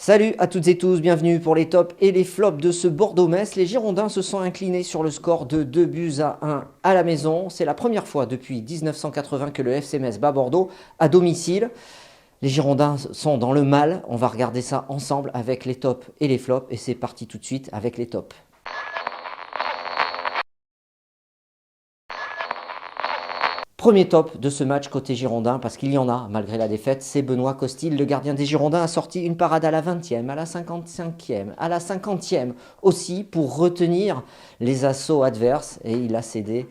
Salut à toutes et tous, bienvenue pour les tops et les flops de ce Bordeaux-Metz. Les Girondins se sont inclinés sur le score de 2 buts à 1 à la maison. C'est la première fois depuis 1980 que le FC Metz bat Bordeaux à domicile. Les Girondins sont dans le mal, on va regarder ça ensemble avec les tops et les flops et c'est parti tout de suite avec les tops. Premier top de ce match côté Girondin, parce qu'il y en a malgré la défaite, c'est Benoît Costil, le gardien des Girondins, a sorti une parade à la 20e, à la 55e, à la 50e aussi pour retenir les assauts adverses et il a cédé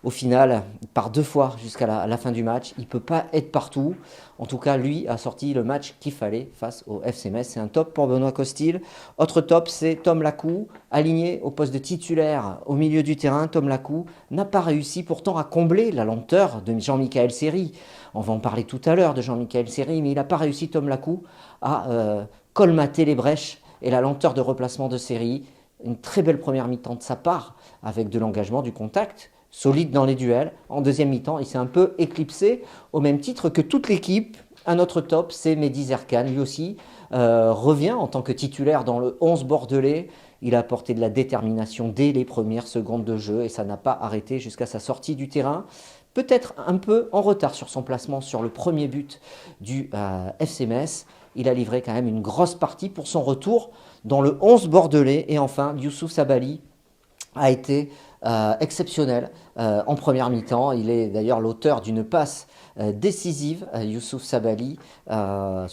au final par 2 fois jusqu'à la fin du match. Il ne peut pas être partout. En tout cas, lui a sorti le match qu'il fallait face au FC Metz. C'est un top pour Benoît Costil. Autre top, c'est Tom Lacou, aligné au poste de titulaire au milieu du terrain. Tom Lacou n'a pas réussi pourtant à combler la lenteur de Jean-Michel Seri. On va en parler tout à l'heure de Jean-Michel Seri, mais il n'a pas réussi, Tom Lacou, à colmater les brèches et la lenteur de replacement de Seri. Une très belle première mi-temps de sa part, avec de l'engagement, du contact, solide dans les duels. En deuxième mi-temps, il s'est un peu éclipsé, au même titre que toute l'équipe. Un autre top, c'est Mehdi Zerkan. Lui aussi revient en tant que titulaire dans le 11 bordelais. Il a apporté de la détermination dès les premières secondes de jeu et ça n'a pas arrêté jusqu'à sa sortie du terrain. Peut-être un peu en retard sur son placement sur le premier but du FC Metz. Il a livré quand même une grosse partie pour son retour dans le 11 bordelais. Et enfin, Youssouf Sabaly a été exceptionnel en première mi-temps. Il est d'ailleurs l'auteur d'une passe décisive, Youssouf Sabaly,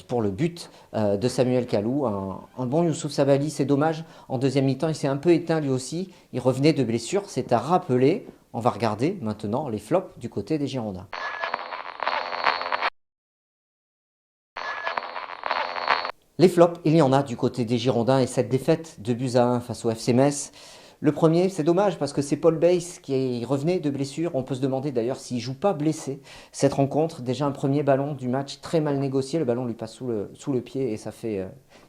pour le but de Samuel Kalou. Un bon Youssouf Sabaly, c'est dommage. En deuxième mi-temps, il s'est un peu éteint lui aussi. Il revenait de blessure, c'est à rappeler. On va regarder maintenant les flops du côté des Girondins. Les flops, il y en a du côté des Girondins et cette défaite de 2 buts à 1 face au FC Metz. Le premier, c'est dommage parce que c'est Paul Bass qui revenait de blessure. On peut se demander d'ailleurs s'il ne joue pas blessé cette rencontre. Déjà un premier ballon du match très mal négocié. Le ballon lui passe sous le pied et ça fait...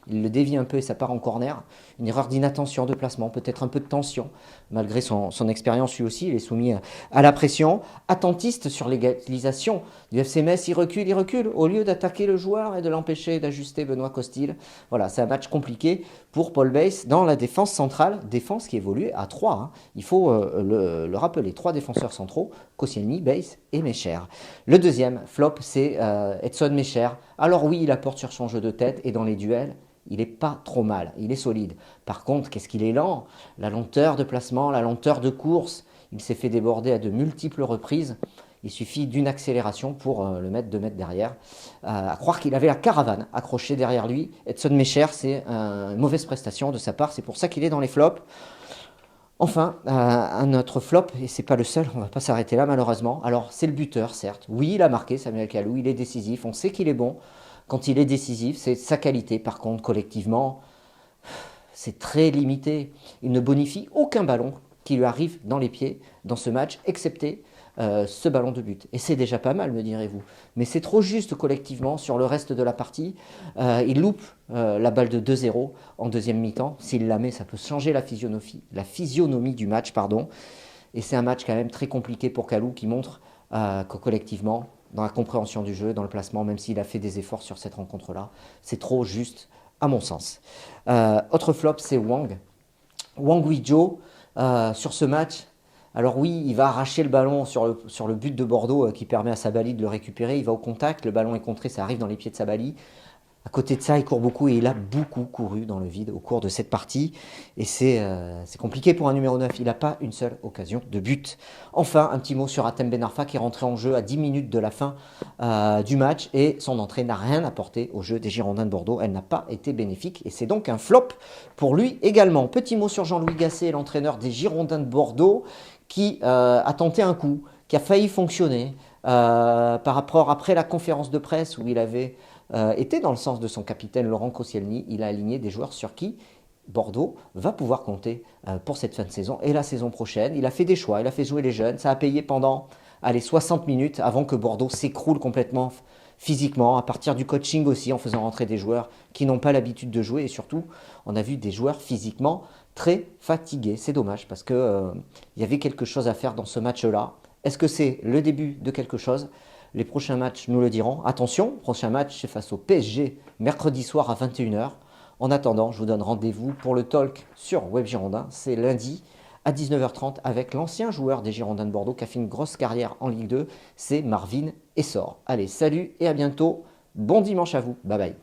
il le dévie un peu et ça part en corner. Une erreur d'inattention de placement, peut-être un peu de tension. Malgré son expérience lui aussi, il est soumis à la pression. Attentiste sur l'égalisation du FC Metz, il recule. Au lieu d'attaquer le joueur et de l'empêcher d'ajuster Benoît Costil. Voilà, c'est un match compliqué pour Paul Bass dans la défense centrale. Défense qui évolue à 3. Hein. Il faut le rappeler. 3 défenseurs centraux, Koscielny, Bass et Mecher. Le deuxième flop, c'est Edson Mecher. Alors oui, il apporte sur son jeu de tête et dans les duels, il n'est pas trop mal, il est solide. Par contre, qu'est-ce qu'il est lent? La lenteur de placement, la lenteur de course. Il s'est fait déborder à de multiples reprises. Il suffit d'une accélération pour le mettre 2 mètres derrière. À croire qu'il avait la caravane accrochée derrière lui. Edson Mecher, c'est une mauvaise prestation de sa part. C'est pour ça qu'il est dans les flops. Enfin, un autre flop, et c'est pas le seul, on va pas s'arrêter là malheureusement. Alors, c'est le buteur, certes. Oui, il a marqué, Samuel Kalou, il est décisif. On sait qu'il est bon quand il est décisif. C'est sa qualité. Par contre, collectivement, c'est très limité. Il ne bonifie aucun ballon qui lui arrive dans les pieds dans ce match, excepté ce ballon de but. Et c'est déjà pas mal, me direz-vous. Mais c'est trop juste collectivement sur le reste de la partie. Il loupe la balle de 2-0 en deuxième mi-temps. S'il la met, ça peut changer la physionomie du match. Pardon. Et c'est un match quand même très compliqué pour Kalou qui montre que collectivement, dans la compréhension du jeu, dans le placement, même s'il a fait des efforts sur cette rencontre-là, c'est trop juste à mon sens. Autre flop, c'est Wang Huijo sur ce match. Alors oui, il va arracher le ballon sur le but de Bordeaux qui permet à Sabaly de le récupérer. Il va au contact, le ballon est contré, ça arrive dans les pieds de Sabaly. À côté de ça, il court beaucoup et il a beaucoup couru dans le vide au cours de cette partie. Et c'est compliqué pour un numéro 9. Il n'a pas une seule occasion de but. Enfin, un petit mot sur Hatem Ben Arfa qui est rentré en jeu à 10 minutes de la fin du match. Et son entrée n'a rien apporté au jeu des Girondins de Bordeaux. Elle n'a pas été bénéfique. Et c'est donc un flop pour lui également. Petit mot sur Jean-Louis Gasset, l'entraîneur des Girondins de Bordeaux, qui a tenté un coup, qui a failli fonctionner par rapport après la conférence de presse où il avait été dans le sens de son capitaine Laurent Koscielny. Il a aligné des joueurs sur qui Bordeaux va pouvoir compter pour cette fin de saison et la saison prochaine. Il a fait des choix, il a fait jouer les jeunes. Ça a payé pendant 60 minutes avant que Bordeaux s'écroule complètement physiquement, à partir du coaching aussi, en faisant rentrer des joueurs qui n'ont pas l'habitude de jouer. Et surtout, on a vu des joueurs physiquement très fatigués. C'est dommage parce qu'il y avait quelque chose à faire dans ce match-là. Est-ce que c'est le début de quelque chose? Les prochains matchs nous le diront. Attention, prochain match c'est face au PSG mercredi soir à 21 h. En attendant, je vous donne rendez-vous pour le talk sur Web Girondin. C'est lundi à 19h30 avec l'ancien joueur des Girondins de Bordeaux qui a fait une grosse carrière en Ligue 2. C'est Marvin Essor. Allez, salut et à bientôt. Bon dimanche à vous. Bye bye.